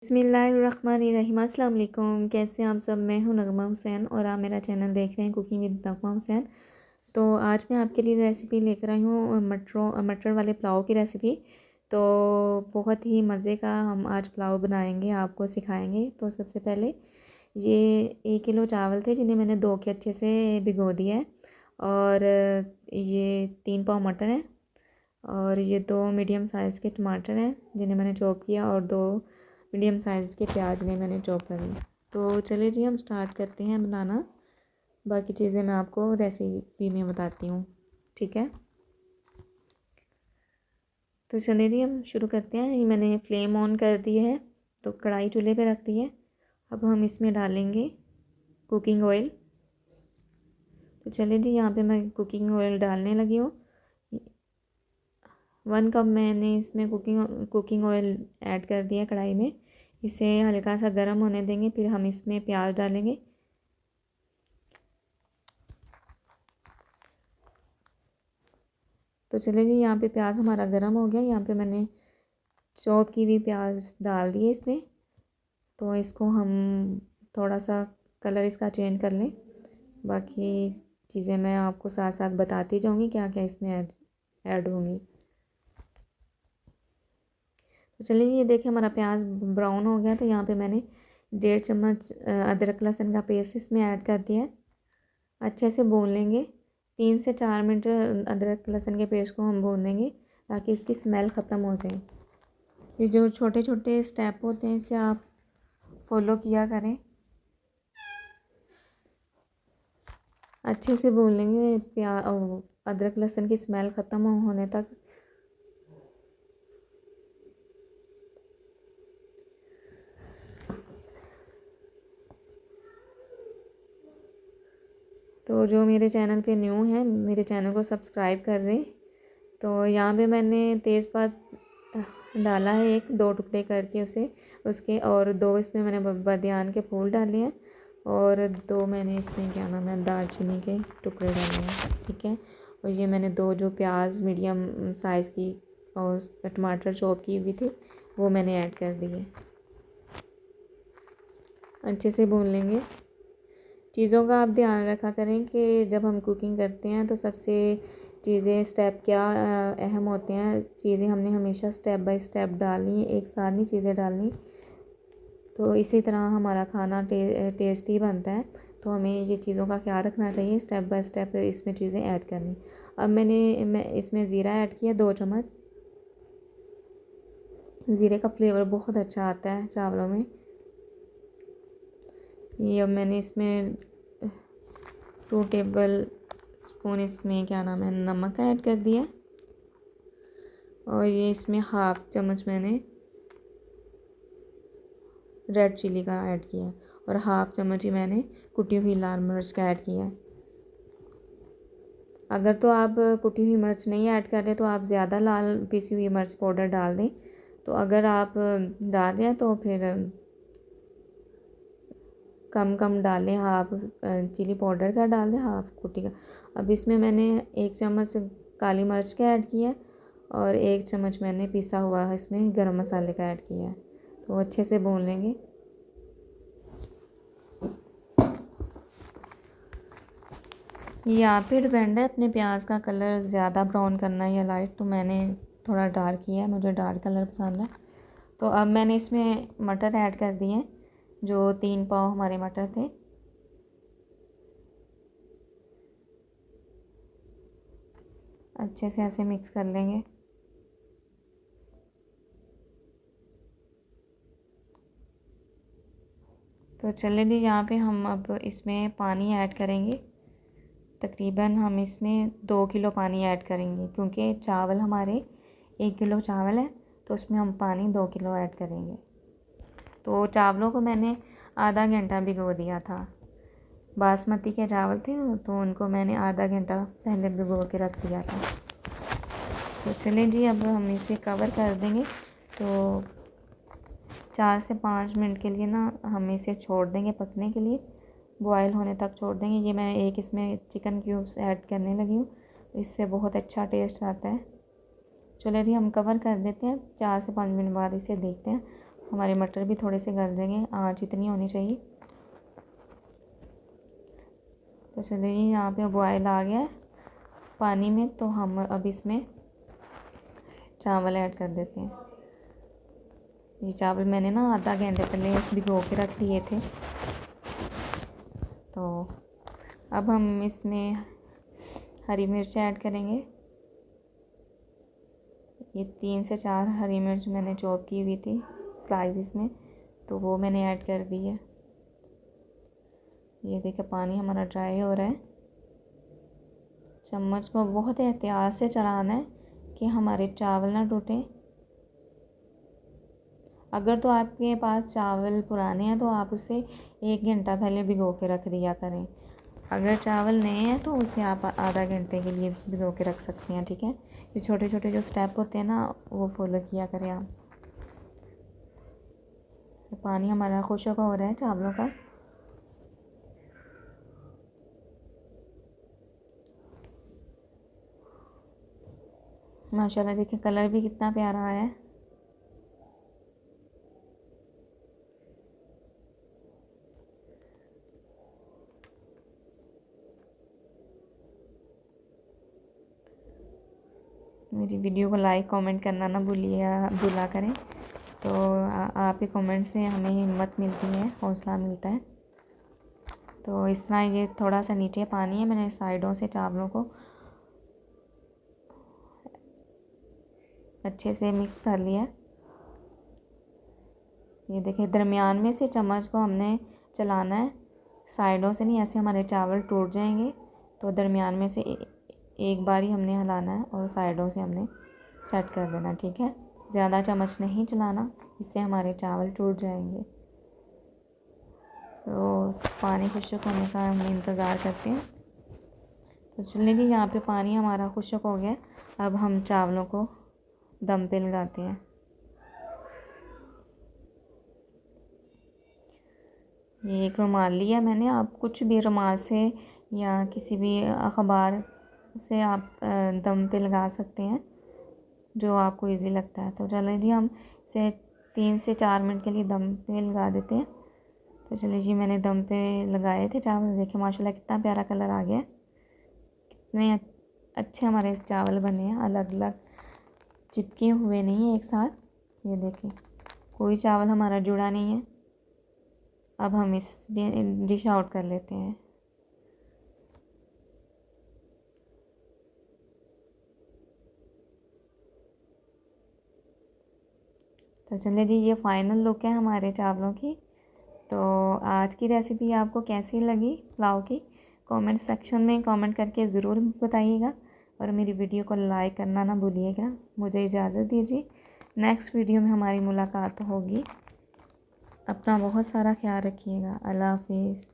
बिस्मिल्लाहिर्रहमानिर्रहीम। अस्सलाम वालेकुम। कैसे हैं आप सब? मैं हूं नगमा हुसैन और आप मेरा चैनल देख रहे हैं कुकिंग विद नगमा हुसैन। तो आज मैं आपके लिए रेसिपी लेकर आई हूँ मटर वाले पुलाव की रेसिपी। तो बहुत ही मज़े का हम आज पुलाव बनाएंगे, आपको सिखाएंगे। तो सबसे पहले ये 1 किलो चावल थे जिन्हें मैंने धो के अच्छे से भिगो दिया है। और ये 3 पाव मटर हैं और ये 2 मीडियम साइज़ के टमाटर हैं जिन्हें मैंने चॉप किया और 2 मीडियम साइज़ के प्याज ने मैंने चॉप कर लिया। तो चलिए जी हम स्टार्ट करते हैं बनाना। बाकी चीज़ें मैं आपको रेसिपी में बताती हूँ, ठीक है। तो चलिए जी हम शुरू करते हैं। ये मैंने फ्लेम ऑन कर दी है, तो कढ़ाई चूल्हे पे रख दी है। अब हम इसमें डालेंगे कुकिंग ऑयल। तो चलिए जी यहाँ पे मैं कुकिंग ऑयल डालने लगी हूँ। 1 कप मैंने इसमें कुकिंग ऑयल ऐड कर दिया कढ़ाई में। इसे हल्का सा गर्म होने देंगे, फिर हम इसमें प्याज डालेंगे। तो चलिए जी यहाँ पे प्याज हमारा गर्म हो गया। यहाँ पे मैंने चॉप की हुई प्याज डाल दी है इसमें। तो इसको हम थोड़ा सा कलर इसका चेंज कर लें। बाकी चीज़ें मैं आपको साथ साथ बताती जाऊँगी क्या क्या इसमें ऐड होंगी। तो चलिए ये देखिए हमारा प्याज ब्राउन हो गया। तो यहाँ पे मैंने 1.5 चम्मच अदरक लहसुन का पेस्ट इसमें ऐड कर दिया है। अच्छे से भून लेंगे। 3 से 4 मिनट अदरक लहसुन के पेस्ट को हम भून लेंगे ताकि इसकी स्मेल ख़त्म हो जाए। ये जो छोटे छोटे स्टेप होते हैं इसे आप फॉलो किया करें। अच्छे से भून लेंगे अदरक लहसुन की स्मेल ख़त्म होने तक। तो जो मेरे चैनल पे न्यू है मेरे चैनल को सब्सक्राइब कर दें। तो यहाँ पे मैंने तेज़पात डाला है, 1-2 टुकड़े करके उसके और 2 इसमें मैंने बादियान के फूल डाले हैं और 2 मैंने इसमें क्या नाम है दालचीनी के टुकड़े डाले हैं, ठीक है। और ये मैंने 2 जो प्याज मीडियम साइज़ की और टमाटर चॉप की हुई थी वो मैंने ऐड कर दिए। अच्छे से भून लेंगे। चीज़ों का आप ध्यान रखा करें कि जब हम कुकिंग करते हैं तो सबसे चीज़ें स्टेप क्या अहम होते हैं। चीज़ें हमने हमेशा स्टेप बाय स्टेप डालनी, एक साथ नहीं चीज़ें डालनी। तो इसी तरह हमारा खाना टेस्टी बनता है। तो हमें ये चीज़ों का ख्याल रखना चाहिए, स्टेप बाय स्टेप इसमें चीज़ें ऐड करनी। अब मैं इसमें ज़ीरा ऐड किया 2 चम्मच। ज़ीरे का फ्लेवर बहुत अच्छा आता है चावलों में। ये अब मैंने इसमें 2 टेबल स्पून इसमें क्या नाम है नमक ऐड कर दिया। और ये इसमें 1/2 चम्मच मैंने रेड चिली का ऐड किया और 1/2 चम्मच ही मैंने कुटी हुई लाल मिर्च का ऐड किया है। अगर तो आप कुटी हुई मिर्च नहीं ऐड कर रहे तो आप ज़्यादा लाल पिसी हुई मिर्च पाउडर डाल दें। तो अगर आप डाल रहे हैं तो फिर कम कम डालें, 1/2 चिली पाउडर का डाल दें, 1/2 कुटी का। अब इसमें मैंने 1 चम्मच काली मिर्च का ऐड किया और 1 चम्मच मैंने पिसा हुआ इसमें गरम मसाले का ऐड किया है। तो अच्छे से भून लेंगे। ये आप पे डिपेंड है अपने प्याज का कलर ज़्यादा ब्राउन करना है या लाइट। तो मैंने थोड़ा डार्क किया है, मुझे डार्क कलर पसंद है। तो अब मैंने इसमें मटर ऐड कर दिए हैं, जो 3 पाव हमारे मटर थे। अच्छे से ऐसे मिक्स कर लेंगे। तो चलिए जी यहाँ पे हम अब इसमें पानी ऐड करेंगे। तकरीबन हम इसमें 2 किलो पानी ऐड करेंगे क्योंकि चावल हमारे 1 किलो चावल है तो उसमें हम पानी 2 किलो ऐड करेंगे। तो चावलों को मैंने आधा घंटा भिगो दिया था। बासमती के चावल थे तो उनको मैंने आधा घंटा पहले भिगो के रख दिया था। तो चलिए जी अब हम इसे कवर कर देंगे। तो 4 से 5 मिनट के लिए ना हम इसे छोड़ देंगे पकने के लिए, बॉयल होने तक छोड़ देंगे। ये मैं एक इसमें चिकन क्यूब्स ऐड करने लगी हूँ, इससे बहुत अच्छा टेस्ट आता है। चलिए जी हम कवर कर देते हैं। 4 से 5 मिनट बाद इसे देखते हैं। हमारे मटर भी थोड़े से गल जाएंगे, आँच इतनी होनी चाहिए। तो चलिए यहाँ पे बॉयल आ गया है पानी में, तो हम अब इसमें चावल ऐड कर देते हैं। ये चावल मैंने ना आधा घंटे पहले भिगो के रख दिए थे। तो अब हम इसमें हरी मिर्च ऐड करेंगे। ये 3 से 4 हरी मिर्च मैंने चॉप की हुई थी स्लाइसिस में, तो वो मैंने ऐड कर दी है। ये देखिए पानी हमारा ड्राई हो रहा है। चम्मच को बहुत एहतियात से चलाना है कि हमारे चावल ना टूटें। अगर तो आपके पास चावल पुराने हैं तो आप उसे 1 घंटा पहले भिगो के रख दिया करें। अगर चावल नए हैं तो उसे आप आधा घंटे के लिए भिगो के रख सकते हैं, ठीक है। ये छोटे छोटे जो स्टेप होते हैं ना, वो फॉलो किया करें आप। पानी हमारा खुशक हो रहा है चावलों का। माशाल्लाह देखिए कलर भी कितना प्यारा आया है। मेरी वीडियो को लाइक कमेंट करना ना भूला करें। तो आप ही कमेंट से हमें हिम्मत मिलती है, हौसला मिलता है। तो इस तरह ये थोड़ा सा नीचे पानी है, मैंने साइडों से चावलों को अच्छे से मिक्स कर लिया। ये देखिए दरमियान में से चम्मच को हमने चलाना है, साइडों से नहीं, ऐसे हमारे चावल टूट जाएंगे। तो दरमियान में से एक बार ही हमने हिलाना है और साइडों से हमने सेट कर देना, ठीक है। ज़्यादा चम्मच नहीं चलाना, इससे हमारे चावल टूट जाएंगे। तो पानी खुश्क होने का हम इंतज़ार करते हैं। तो चलिए जी यहाँ पे पानी हमारा खुश्क हो गया। अब हम चावलों को दम पे लगाते हैं। ये एक रुमाल लिया मैंने, आप कुछ भी रुमाल से या किसी भी अखबार से आप दम पे लगा सकते हैं, जो आपको इजी लगता है। तो चलिए जी हम इसे 3 से 4 मिनट के लिए दम पे लगा देते हैं। तो चलिए जी मैंने दम पे लगाए थे चावल, देखिए माशाल्लाह कितना प्यारा कलर आ गया। कितने अच्छे हमारे इस चावल बने हैं, अलग अलग चिपके हुए नहीं है एक साथ। ये देखिए कोई चावल हमारा जुड़ा नहीं है। अब हम इस डिश आउट कर लेते हैं। तो चलिए जी ये फ़ाइनल लुक है हमारे चावलों की। तो आज की रेसिपी आपको कैसी लगी पुलाव की, कमेंट सेक्शन में कमेंट करके ज़रूर बताइएगा। और मेरी वीडियो को लाइक करना ना भूलिएगा। मुझे इजाज़त दीजिए, नेक्स्ट वीडियो में हमारी मुलाकात होगी। अपना बहुत सारा ख्याल रखिएगा। अल्लाह हाफिज़।